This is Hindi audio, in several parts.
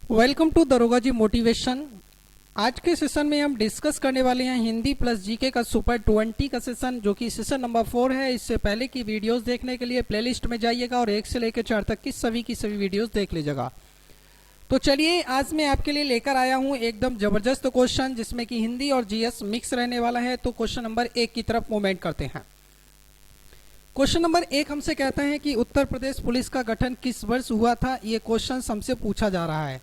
वेलकम टू दरोगा जी मोटिवेशन। आज के सेशन में हम डिस्कस करने वाले हैं हिंदी प्लस जीके का सुपर 20 का सेशन, जो कि सेशन नंबर 4 है। इससे पहले की वीडियोस देखने के लिए प्लेलिस्ट में जाइएगा और 1 से लेकर 4 तक की सभी वीडियोस देख लीजिएगा। तो चलिए, आज मैं आपके लिए लेकर आया हूं एकदम जबरदस्त क्वेश्चन, जिसमें कि हिंदी और जीएस मिक्स रहने वाला है। तो क्वेश्चन नंबर 1 की तरफ मूवमेंट करते हैं। क्वेश्चन नंबर 1 हमसे कहता है कि उत्तर प्रदेश पुलिस का गठन किस वर्ष हुआ था। ये क्वेश्चन हमसे पूछा जा रहा है।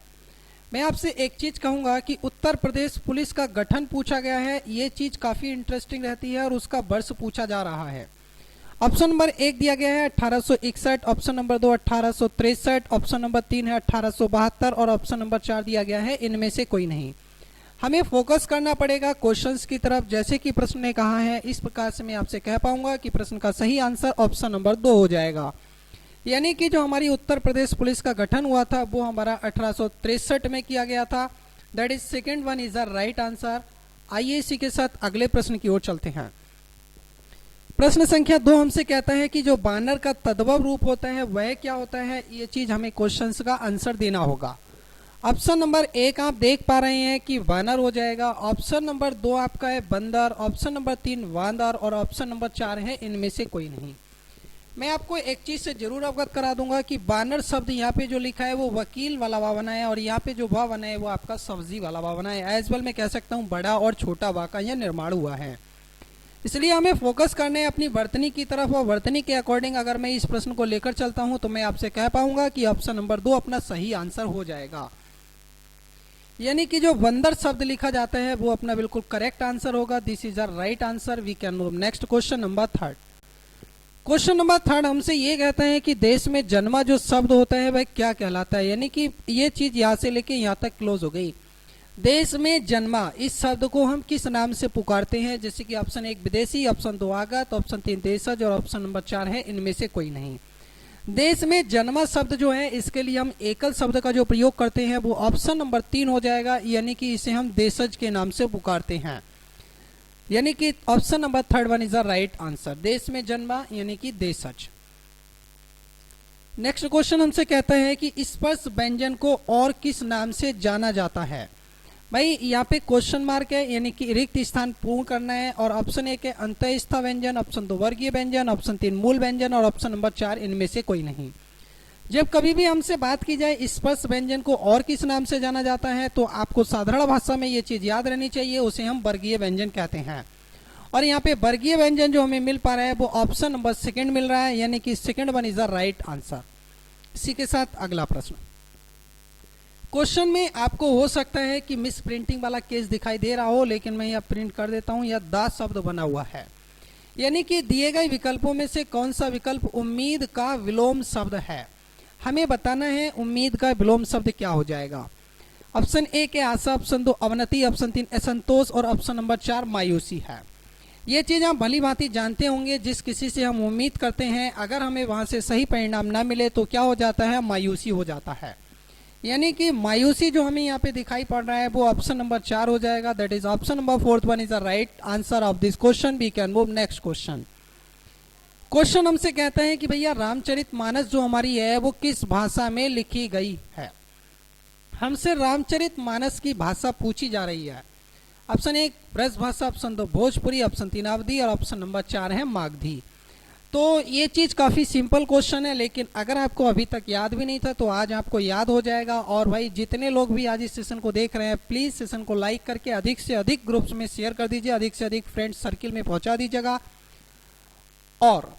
मैं आपसे एक चीज कहूंगा कि उत्तर प्रदेश पुलिस का गठन पूछा गया है, ये चीज काफी इंटरेस्टिंग रहती है और उसका वर्ष पूछा जा रहा है। ऑप्शन नंबर 1 दिया गया है 1861, ऑप्शन नंबर 2 1863, ऑप्शन नंबर 3 है 1872 और ऑप्शन नंबर 4 दिया गया है इनमें से कोई नहीं। हमें फोकस करना पड़ेगा क्वेश्चंस की तरफ, जैसे कि प्रश्न ने कहा है इस प्रकार से मैं आपसे कह पाऊंगा कि प्रश्न का सही आंसर ऑप्शन नंबर 2 हो जाएगा। यानी कि जो हमारी उत्तर प्रदेश पुलिस का गठन हुआ था वो हमारा 1863 में किया गया था। That is second one is the right answer. आइए इसी के साथ अगले प्रश्न की ओर चलते हैं। प्रश्न संख्या 2 हमसे कहता है कि जो बानर का तद्भव रूप होता है वह क्या होता है। ये चीज हमें क्वेश्चंस का आंसर देना होगा। ऑप्शन नंबर 1 आप देख पा रहे हैं कि वानर हो जाएगा। ऑप्शन नंबर 2 आपका है बंदर, ऑप्शन नंबर 3 वांदर और ऑप्शन नंबर 4 है इनमें से कोई नहीं। मैं आपको एक चीज से जरूर अवगत करा दूंगा कि बानर शब्द यहाँ पे जो लिखा है वो वकील वाला वा बना है और यहाँ पे जो वा बना है वो आपका सब्जी वाला वा बना है। एज वेल मैं कह सकता हूँ बड़ा और छोटा वा का यह निर्माण हुआ है। इसलिए हमें फोकस करने हैं अपनी वर्तनी की तरफ और वर्तनी के अकॉर्डिंग अगर मैं इस प्रश्न को लेकर चलता हूँ तो मैं आपसे कह पाऊंगा कि ऑप्शन नंबर 2 अपना सही आंसर हो जाएगा। यानी कि जो बंदर शब्द लिखा जाता है वो अपना बिल्कुल करेक्ट आंसर होगा। This is the right answer. We can move next question number 3। Question number 3 हमसे ये कहता है कि देश में जन्मा जो शब्द होता है वह क्या कहलाता है। यानी कि ये चीज यहाँ से लेके यहाँ तक क्लोज हो गई। देश में जन्मा इस शब्द को हम किस नाम से पुकारते हैं। जैसे कि ऑप्शन 1 विदेशी, ऑप्शन 2 आगत, ऑप्शन 3 देशज और ऑप्शन नंबर 4 है इनमें से कोई नहीं। देश में जन्मा शब्द जो है इसके लिए हम एकल शब्द का जो प्रयोग करते हैं वो ऑप्शन नंबर 3 हो जाएगा। यानी कि इसे हम देशज के नाम से पुकारते हैं। यानी कि option number 3 one is the right answer. देश में जन्मा यानी कि देशज। नेक्स्ट क्वेश्चन हमसे कहता है कि स्पर्श व्यंजन को और किस नाम से जाना जाता है। भाई यहाँ पे क्वेश्चन मार्क है, यानी कि रिक्त स्थान पूर्ण करना है। और ऑप्शन 1 है अंतःस्थ व्यंजन, ऑप्शन 2 वर्गीय व्यंजन, ऑप्शन 3 मूल व्यंजन और ऑप्शन नंबर 4 इनमें से कोई नहीं। जब कभी भी हमसे बात की जाए स्पर्श व्यंजन को और किस नाम से जाना जाता है तो आपको साधारण भाषा में ये चीज याद रहनी चाहिए, उसे हम वर्गीय व्यंजन कहते हैं। और यहाँ पे वर्गीय व्यंजन जो हमें मिल पा रहा है वो ऑप्शन नंबर 2 मिल रहा है। यानी कि second one is the right answer. इसी के साथ अगला प्रश्न। क्वेश्चन में आपको हो सकता है कि मिस प्रिंटिंग वाला केस दिखाई दे रहा हो, लेकिन मैं यहाँ प्रिंट कर देता हूँ। यह दा शब्द बना हुआ है। यानी कि दिए गए विकल्पों में से कौन सा विकल्प उम्मीद का विलोम शब्द है। हमें बताना है उम्मीद का विलोम शब्द क्या हो जाएगा। ऑप्शन 1 है आशा, ऑप्शन 2 अवनति, ऑप्शन 3 असंतोष और ऑप्शन नंबर 4 मायूसी है। ये चीज आप भली भांति जानते होंगे, जिस किसी से हम उम्मीद करते हैं अगर हमें वहां से सही परिणाम ना मिले तो क्या हो जाता है, मायूसी हो जाता है। यानी कि मायूसी जो हमें यहाँ पे दिखाई पड़ रहा है वो ऑप्शन नंबर 4 हो जाएगा। That is option number 4 one is the right answer of this question. We can move next question. Question हमसे कहता है कि भैया रामचरितमानस जो हमारी है वो किस भाषा में लिखी गई है। हमसे रामचरितमानस की भाषा पूछी जा रही है। ऑप्शन 1 ब्रज भाषा, ऑप्शन 2 भोजपुरी, ऑप्शन 3 अवधी और ऑप्शन नंबर 4 है मागधी। तो ये चीज काफी सिंपल क्वेश्चन है, लेकिन अगर आपको अभी तक याद भी नहीं था तो आज आपको याद हो जाएगा। और भाई जितने लोग भी आज इस सेशन को देख रहे हैं प्लीज सेशन को लाइक करके अधिक से अधिक ग्रुप्स में शेयर कर दीजिए, अधिक से अधिक फ्रेंड सर्किल में पहुंचा दीजिएगा। और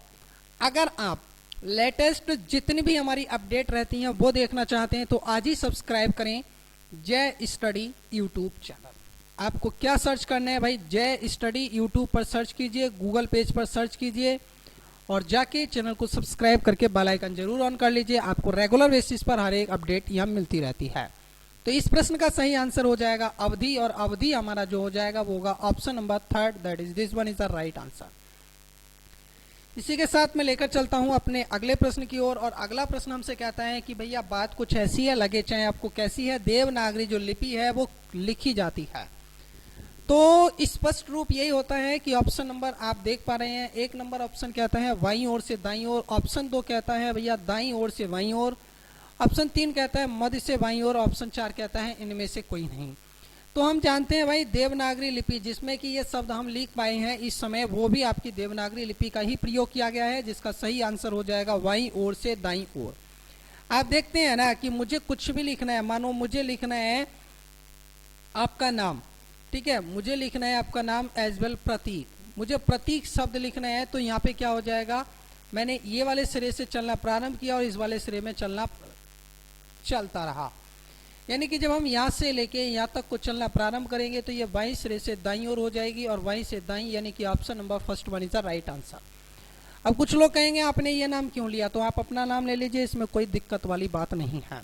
अगर आप लेटेस्ट जितनी भी हमारी अपडेट रहती हैं वो देखना चाहते हैं तो आज ही सब्सक्राइब करें जय स्टडी यूट्यूब चैनल। आपको क्या सर्च करना है भाई, जय स्टडी यूट्यूब पर सर्च कीजिए, गूगल पेज पर सर्च कीजिए और जाके चैनल को सब्सक्राइब करके बेल आइकन जरूर ऑन कर लीजिए। आपको रेगुलर बेसिस पर हर एक अपडेट यहाँ मिलती रहती है। तो इस प्रश्न का सही आंसर हो जाएगा अवधि, और अवधि हमारा जो हो जाएगा वो होगा option number 3। That is this one is the right answer. इसी के साथ मैं लेकर चलता हूं अपने अगले प्रश्न की ओर। और अगला प्रश्न हमसे कहता है कि भैया बात कुछ ऐसी है, लगे चाहे आपको कैसी है, देवनागरी जो लिपि है वो लिखी जाती है। तो स्पष्ट रूप यही होता है कि ऑप्शन नंबर आप देख पा रहे हैं, 1 नंबर ऑप्शन कहता है बाईं ओर से दाईं ओर, ऑप्शन 2 कहता है भैया दाईं ओर से बाईं ओर, ऑप्शन 3 कहता है मध्य से बाईं ओर, ऑप्शन 4 कहता है इनमें से कोई नहीं। तो हम जानते हैं भाई देवनागरी लिपि जिसमें कि ये शब्द हम लिख पाए हैं इस समय, वो भी आपकी देवनागरी लिपि का ही प्रयोग किया गया है, जिसका सही आंसर हो जाएगा बाईं ओर से दाईं ओर। आप देखते हैं ना कि मुझे कुछ भी लिखना है, मानो मुझे लिखना है आपका नाम, ठीक है, मुझे लिखना है आपका नाम एज वेल प्रतीक, मुझे प्रतीक शब्द लिखना है, तो यहाँ पे क्या हो जाएगा, मैंने ये वाले सिरे से चलना प्रारंभ किया और इस वाले सिरे में चलता रहा, यानी कि जब हम यहाँ से लेके यहाँ तक को चलना प्रारंभ करेंगे तो ये बाईं सिरे से दाईं ओर हो जाएगी और बाईं से दाईं, यानी कि option number first one is the right answer. अब कुछ लोग कहेंगे आपने ये नाम क्यों लिया, तो आप अपना नाम ले लीजिए, इसमें कोई दिक्कत वाली बात नहीं है।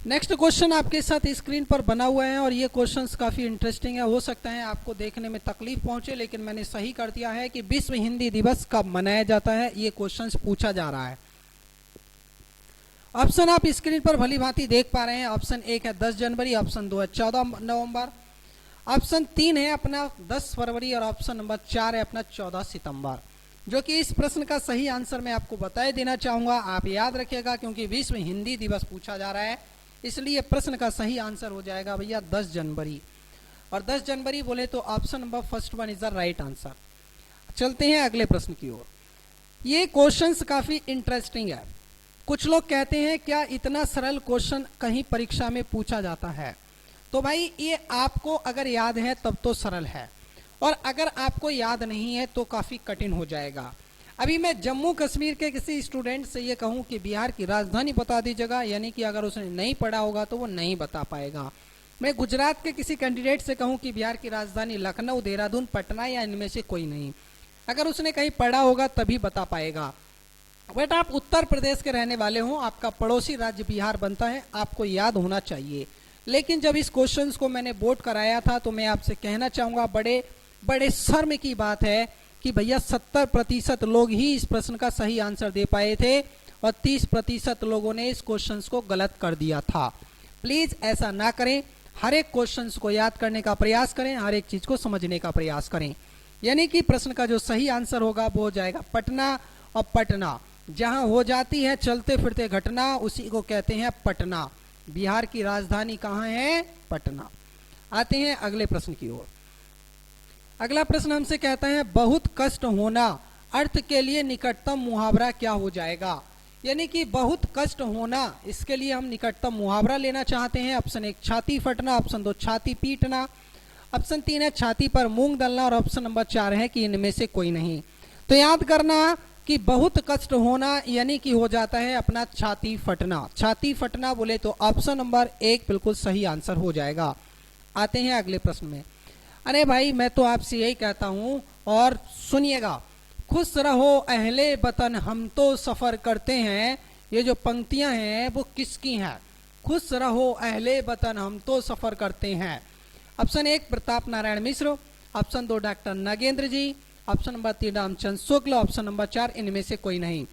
नेक्स्ट क्वेश्चन आपके साथ स्क्रीन पर बना हुआ है और ये क्वेश्चंस काफी इंटरेस्टिंग है, हो सकता है आपको देखने में तकलीफ पहुंचे, लेकिन मैंने सही कर दिया है कि विश्व हिंदी दिवस कब मनाया जाता है, ये क्वेश्चंस पूछा जा रहा है। ऑप्शन आप स्क्रीन पर भली भांति देख पा रहे हैं। ऑप्शन 1 है 10 जनवरी, ऑप्शन 2 है 14 नवंबर, ऑप्शन 3 है अपना 10 फरवरी और ऑप्शन नंबर 4 है अपना 14 सितंबर, जो कि इस प्रश्न का सही आंसर मैं आपको बताए देना चाहूंगा। आप याद रखिएगा क्योंकि विश्व हिंदी दिवस पूछा जा रहा है, इसलिए प्रश्न का सही आंसर हो जाएगा भैया 10 जनवरी। और 10 जनवरी बोले तो option number first one is the right answer. चलते हैं अगले प्रश्न की ओर। ये क्वेश्चंस काफी इंटरेस्टिंग है। कुछ लोग कहते हैं क्या इतना सरल क्वेश्चन कहीं परीक्षा में पूछा जाता है, तो भाई ये आपको अगर याद है तब तो सरल है, और अगर आपको याद नहीं है तो काफी कठिन हो जाएगा। अभी मैं जम्मू कश्मीर के किसी स्टूडेंट से ये कहूं कि बिहार की राजधानी बता दीजिएगा, यानी कि अगर उसने नहीं पढ़ा होगा तो वो नहीं बता पाएगा। मैं गुजरात के किसी कैंडिडेट से कहूं कि बिहार की राजधानी लखनऊ, देहरादून, पटना या इनमें से कोई नहीं, अगर उसने कहीं पढ़ा होगा तभी बता पाएगा। बट आप उत्तर प्रदेश के रहने वाले हो, आपका पड़ोसी राज्य बिहार बनता है, आपको याद होना चाहिए। लेकिन जब इस क्वेश्चंस को मैंने बोर्ड कराया था तो मैं आपसे कहना चाहूंगा बड़े बड़े शर्म की बात है कि भैया 70% लोग ही इस प्रश्न का सही आंसर दे पाए थे और 30% लोगों ने इस क्वेश्चंस को गलत कर दिया था। प्लीज ऐसा ना करें, हर एक क्वेश्चंस को याद करने का प्रयास करें, हर एक चीज को समझने का प्रयास करें। यानी कि प्रश्न का जो सही आंसर होगा वो हो जाएगा पटना, और पटना जहां हो जाती है चलते फिरते घटना उसी को कहते हैं पटना। बिहार की राजधानी कहां है? पटना। आते हैं अगले प्रश्न की ओर। अगला प्रश्न हमसे कहता है बहुत कष्ट होना अर्थ के लिए निकटतम मुहावरा क्या हो जाएगा। यानी कि बहुत कष्ट होना, इसके लिए हम निकटतम मुहावरा लेना चाहते हैं। ऑप्शन 1 छाती फटना, ऑप्शन 2 छाती पीटना, ऑप्शन 3 है छाती पर मूंग दलना और ऑप्शन नंबर 4 है कि इनमें से कोई नहीं। तो याद करना कि बहुत कष्ट होना यानी कि हो जाता है अपना छाती फटना। छाती फटना बोले तो ऑप्शन नंबर 1 बिल्कुल सही आंसर हो जाएगा। आते हैं अगले प्रश्न में। अरे भाई मैं तो आपसे यही कहता हूं और सुनिएगा, खुश रहो अहले वतन हम तो सफर करते हैं। ये जो पंक्तियां हैं वो किसकी हैं? खुश रहो अहले वतन हम तो सफर करते हैं। Option 1 Pratap Narayan Mishra, option 2 doctor Nagendra जी, option number 3 Ramchandra Shukla, option number 4 इनमें से कोई नहीं।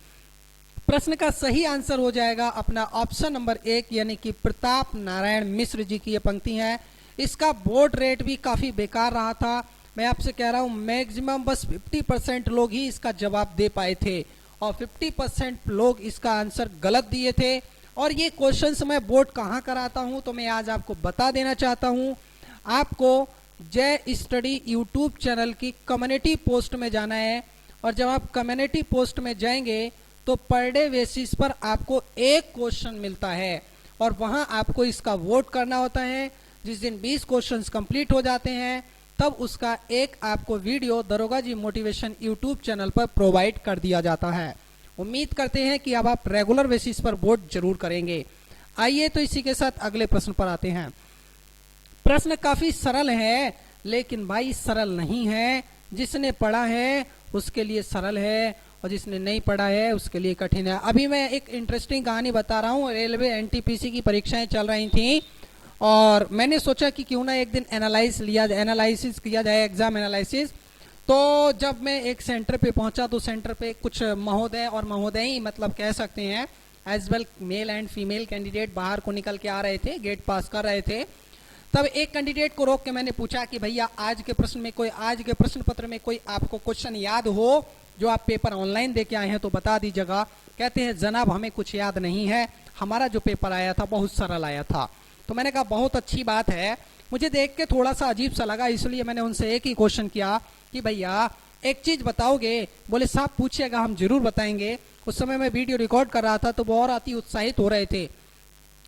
प्रश्न का सही आंसर हो जाएगा अपना ऑप्शन नंबर 1 यानी कि प्रताप नारायण मिश्र जी की ये पंक्ति है। इसका बोर्ड रेट भी काफी बेकार रहा था। मैं आपसे कह रहा हूं मैक्सिमम बस 50% लोग ही इसका जवाब दे पाए थे और 50% लोग इसका आंसर गलत दिए थे। और ये क्वेश्चंस मैं बोर्ड कहाँ कराता हूं तो मैं आज आपको बता देना चाहता हूं। आपको जय स्टडी यूट्यूब चैनल की कम्युनिटी पोस्ट में जाना है और जब आप कम्युनिटी पोस्ट में जाएंगे तो पर डे बेसिस पर आपको एक क्वेश्चन मिलता है और वहां आपको इसका वोट करना होता है। जिस दिन 20 क्वेश्चंस कंप्लीट हो जाते हैं तब उसका एक आपको वीडियो दरोगा जी मोटिवेशन यूट्यूब चैनल पर प्रोवाइड कर दिया जाता है। उम्मीद करते हैं कि अब आप रेगुलर बेसिस पर वोट जरूर करेंगे। आइए तो इसी के साथ अगले प्रश्न पर आते हैं। प्रश्न काफी सरल है लेकिन भाई सरल नहीं है। जिसने पढ़ा है उसके लिए सरल है और जिसने नहीं पढ़ा है उसके लिए कठिन है। अभी मैं एक इंटरेस्टिंग कहानी बता रहा हूँ। रेलवे एनटीपीसी की परीक्षाएं चल रही थी और मैंने सोचा कि क्यों ना एक दिन एनालिसिस किया जाए, एग्जाम एनालिसिस। तो जब मैं एक सेंटर पे पहुंचा तो सेंटर पे कुछ महोदय और महोदयी मतलब कह सकते हैं as well male and female candidate बाहर को निकल के आ रहे थे, गेट पास कर रहे थे। तब एक कैंडिडेट को रोक के मैंने पूछा कि भैया आज के प्रश्न पत्र में कोई आपको क्वेश्चन याद हो जो आप पेपर ऑनलाइन दे के आए हैं तो बता दीजिएगा। कहते हैं जनाब हमें कुछ याद नहीं है, हमारा जो पेपर आया था बहुत सरल आया था। तो मैंने कहा बहुत अच्छी बात है। मुझे देख के थोड़ा सा अजीब सा लगा, इसलिए मैंने उनसे एक ही क्वेश्चन किया कि भैया एक चीज बताओगे? बोले साहब पूछिएगा, हम जरूर बताएंगे। उस समय मैं वीडियो रिकॉर्ड कर रहा था तो वो और अति उत्साहित हो रहे थे।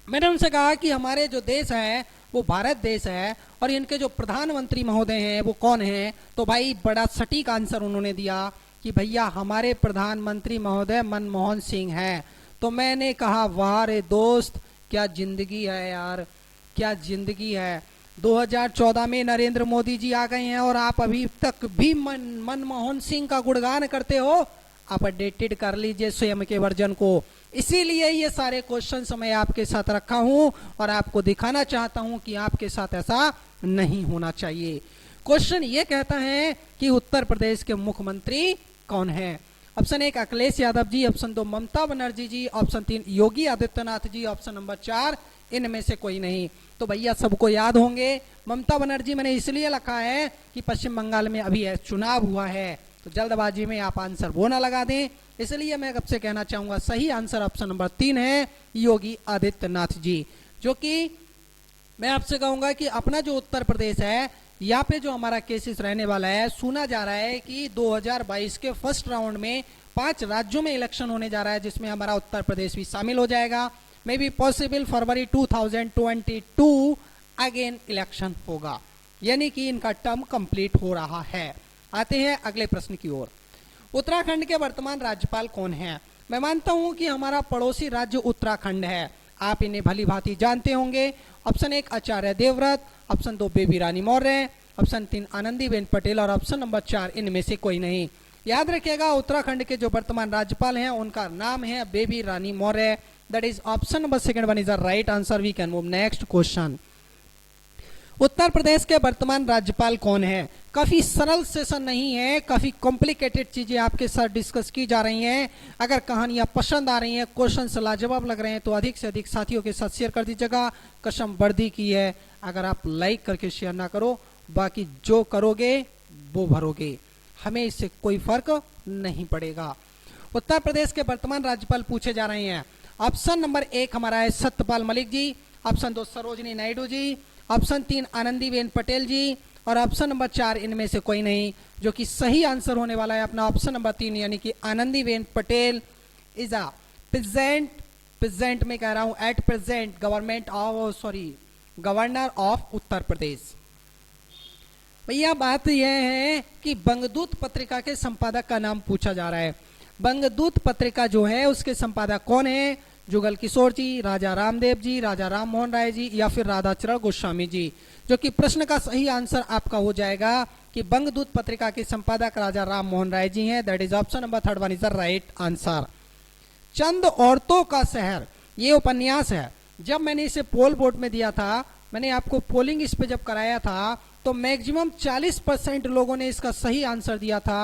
मैंने उनसे कहा कि हमारे जो देश है वो भारत देश है और इनके जो प्रधानमंत्री महोदय हैं वो कौन हैं? तो भाई बड़ा सटीक आंसर उन्होंने दिया कि भैया हमारे प्रधानमंत्री महोदय मनमोहन सिंह हैं। तो मैंने कहा वाह रे दोस्त, क्या जिंदगी है यार, क्या जिंदगी है। 2014 में नरेंद्र मोदी जी आ गए हैं और आप अभी तक भी मनमोहन सिंह का गुणगान करते हो। अपडेटेड कर लीजिए स्वयं के वर्जन को। इसीलिए ये सारे क्वेश्चंस मैं आपके साथ रखा हूं और आपको दिखाना चाहता हूं कि आपके साथ ऐसा नहीं होना चाहिए। क्वेश्चन ये कहता है कि उत्तर प्रदेश के मुख्यमंत्री कौन है? ऑप्शन 1 अखिलेश यादव जी, ऑप्शन 2 ममता बनर्जी जी, option 3 Yogi Adityanath ji, option number 4 इनमें से कोई नहीं। तो भैया सबको याद होंगे, ममता बनर्जी मैंने इसलिए लिखा है कि पश्चिम बंगाल में अभी चुनाव हुआ है, तो जल्दबाजी में आप आंसर वो ना लगा दें, इसलिए मैं आपसे कहना चाहूंगा सही आंसर ऑप्शन नंबर 3 है, योगी आदित्यनाथ जी। जो कि मैं आपसे कहूंगा कि अपना जो उत्तर प्रदेश है यहाँ पे जो हमारा केसेस रहने वाला है, सुना जा रहा है कि 2022 के फर्स्ट राउंड में 5 राज्यों में इलेक्शन होने जा रहा है, जिसमें हमारा उत्तर प्रदेश भी शामिल हो जाएगा। May be possible February 2022 again election होगा, यानी कि इनका टर्म कंप्लीट हो रहा है। आते हैं अगले प्रश्न की ओर। उत्तराखंड के वर्तमान राज्यपाल कौन है? मैं मानता हूं कि हमारा पड़ोसी राज्य उत्तराखंड है, आप इन्हें भली भांति जानते होंगे। Option 1 Acharya Devvrat, option 2 baby Rani Maurya, option 3 Anandiben Patel और ऑप्शन नंबर 4 इनमें से कोई नहीं। याद रखिएगा उत्तराखंड के जो वर्तमान राज्यपाल हैं उनका नाम है Baby Rani Maurya. That is option number 2 one is the right answer. We can move next question. Uttar Pradesh के वर्तमान राज्यपाल कौन है? काफी सरल सेशन नहीं है, काफी कॉम्प्लिकेटेड चीजें आपके साथ डिस्कस की जा रही हैं। अगर कहानियां पसंद आ रही हैं, क्वेश्चन लाजवाब लग रहे हैं तो अधिक से अधिक साथियों के साथ शेयर कर दीजिएगा। कसम वर्दी की है, अगर आप लाइक करके शेयर ना करो, बाकी जो करोगे वो भरोगे, हमें इससे कोई फर्क नहीं पड़ेगा। उत्तर प्रदेश के वर्तमान राज्यपाल पूछे जा रहे हैं। ऑप्शन नंबर 1 हमारा है सत्यपाल मलिक जी, ऑप्शन 2 सरोजिनी नायडू जी, ऑप्शन 3 आनंदीबेन पटेल जी और ऑप्शन नंबर 4 इनमें से कोई नहीं। जो कि सही आंसर होने वाला है अपना ऑप्शन नंबर 3, यानी कि Anandiben Patel is a present में कह रहा हूं at present governor of Uttar Pradesh. भैया बात यह है कि बंगदूत पत्रिका के संपादक का नाम पूछा जा रहा है। बंगदूत पत्रिका जो है उसके संपादक कौन है? जुगल किशोर जी, राजा रामदेव जी, राजा राम मोहन राय जी या फिर राधाचरण गोस्वामी जी। जो कि प्रश्न का सही आंसर आपका हो जाएगा कि बंगदूत पत्रिका के संपादक राजा राम मोहन राय जी हैं। That is option number 3 one is the right answer. चंद औरतों का शहर ये उपन्यास है। जब मैंने इसे पोल बोर्ड में दिया था, मैंने आपको पोलिंग इस पे जब कराया था, तो मैक्सिमम 40% लोगों ने इसका सही आंसर दिया था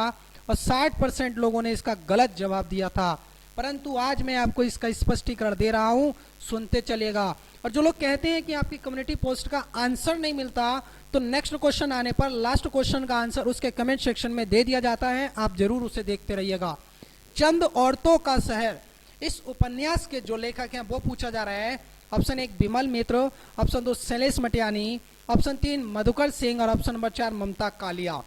और 60% लोगों ने इसका गलत जवाब दिया था। परंतु आज मैं आपको इसका स्पष्टीकरण दे रहा हूं, सुनते चलिएगा। और जो लोग कहते हैं कि आपकी कम्युनिटी पोस्ट का आंसर नहीं मिलता, तो नेक्स्ट क्वेश्चन आने पर लास्ट क्वेश्चन का आंसर उसके कमेंट सेक्शन में दे दिया जाता है, आप जरूर उसे देखते रहिएगा। चंद औरतों का शहर, इस उपन्यास के जो लेखक हैं वो पूछा जा रहा है। ऑप्शन 1 विमल मित्र, ऑप्शन 2 शैलेश मटियानी, ऑप्शन 3 मधुकर सिंह और ऑप्शन नंबर 4 ममता कालिया।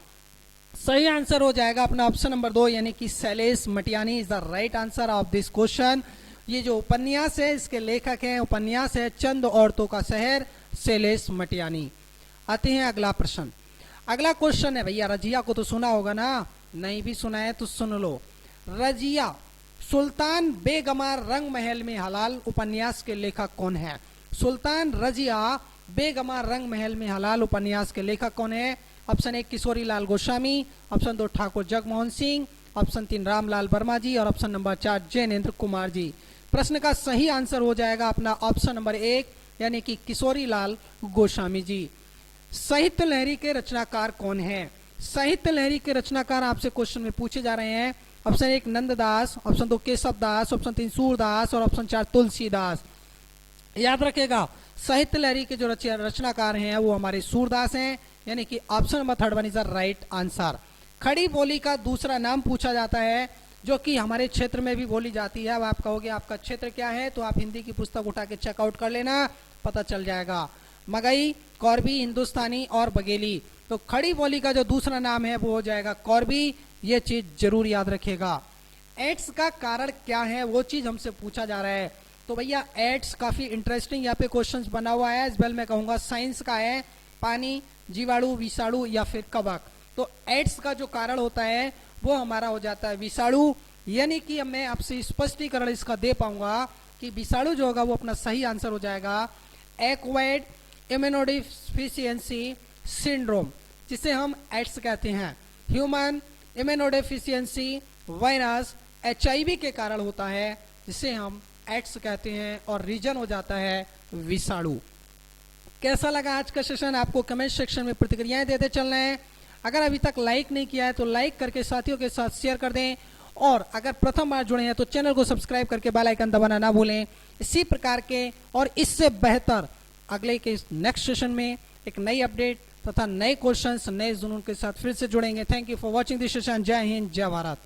सही आंसर हो जाएगा अपना ऑप्शन नंबर 2, यानी कि Shailesh Matiyani is the right answer of this question. ये जो उपन्यास है इसके लेखक हैं, उपन्यास है चंद औरतों का शहर, शैलेश मटियानी। आते हैं अगला प्रश्न। अगला क्वेश्चन है भैया, रजिया को तो सुना होगा ना, नहीं भी सुना है तो सुन लो। रजिया सुल्तान बेगमार रंग महल में हलाल उपन्यास के लेखक कौन है? सुल्तान रजिया बेगमार रंग महल में हलाल उपन्यास के लेखक कौन है? Option 1 Kishori Lal Goswami, option 2 Thakur Jagmohan Singh, option 3 Ramlal Verma जी और ऑप्शन नंबर 4 जैनेन्द्र कुमार जी। प्रश्न का सही आंसर हो जाएगा अपना ऑप्शन नंबर 1, यानी कि किशोरी लाल गोस्वामी जी। साहित्य लहरी के रचनाकार कौन है? साहित्य लहरी के रचनाकार आपसे क्वेश्चन में पूछे जा रहे हैं। ऑप्शन 1 नंददास, ऑप्शन 2 केशव दास, ऑप्शन 3 सूरदास और ऑप्शन 4 तुलसीदास। याद रखेगा साहित्य लहरी के जो रचनाकार हैं वो हमारे सूरदास हैं, यानी कि option number 3 one is the right answer. खड़ी बोली का दूसरा नाम पूछा जाता है। जो कि हमारे क्षेत्र में भी बोली जाती है। अब आप कहोगे आपका क्षेत्र क्या है, तो आप हिंदी की पुस्तक उठा के चेकआउट कर लेना, पता चल जाएगा। मगई, कौरबी, हिंदुस्तानी और बघेली। तो खड़ी बोली का जो दूसरा नाम है वो हो जाएगा कौरबी, ये चीज जरूर याद रखिएगा। एड्स का कारण क्या है, वो चीज हमसे पूछा जा रहा है। तो भैया एड्स काफी इंटरेस्टिंग यहाँ पे क्वेश्चंस बना हुआ है। इस बेल मैं कहूंगा साइंस का है, पानी, जीवाणु, विषाणु या फिर कवक। तो एड्स का जो कारण होता है वो हमारा हो जाता है विषाणु, यानी कि मैं आपसे स्पष्टीकरण इसका दे पाऊंगा कि विषाणु जो होगा वो अपना सही आंसर हो जाएगा एक्वायर्ड इम्यूनोडेफिशिएंसी सिंड्रोम, जिसे हम एड्स कहते हैं। ह्यूमन इम्यूनोडेफिशिएंसी वायरस HIV के कारण होता है, जिसे हम एड्स कहते हैं, और रीजन हो जाता है विषाणु। कैसा लगा आज का सेशन, आपको कमेंट सेक्शन में प्रतिक्रियाएं देते चलना है। अगर अभी तक लाइक नहीं किया है तो लाइक करके साथियों के साथ शेयर कर दें, और अगर प्रथम बार जुड़े हैं तो चैनल को सब्सक्राइब करके बेल आइकन दबाना ना भूलें। इसी प्रकार के और इससे बेहतर अगले के नेक्स्ट सेशन में एक नई अपडेट तथा नए क्वेश्चंस, नए जुनून के साथ फिर से जुड़ेंगे। Thank you for watching this session. जय हिंद, जय भारत।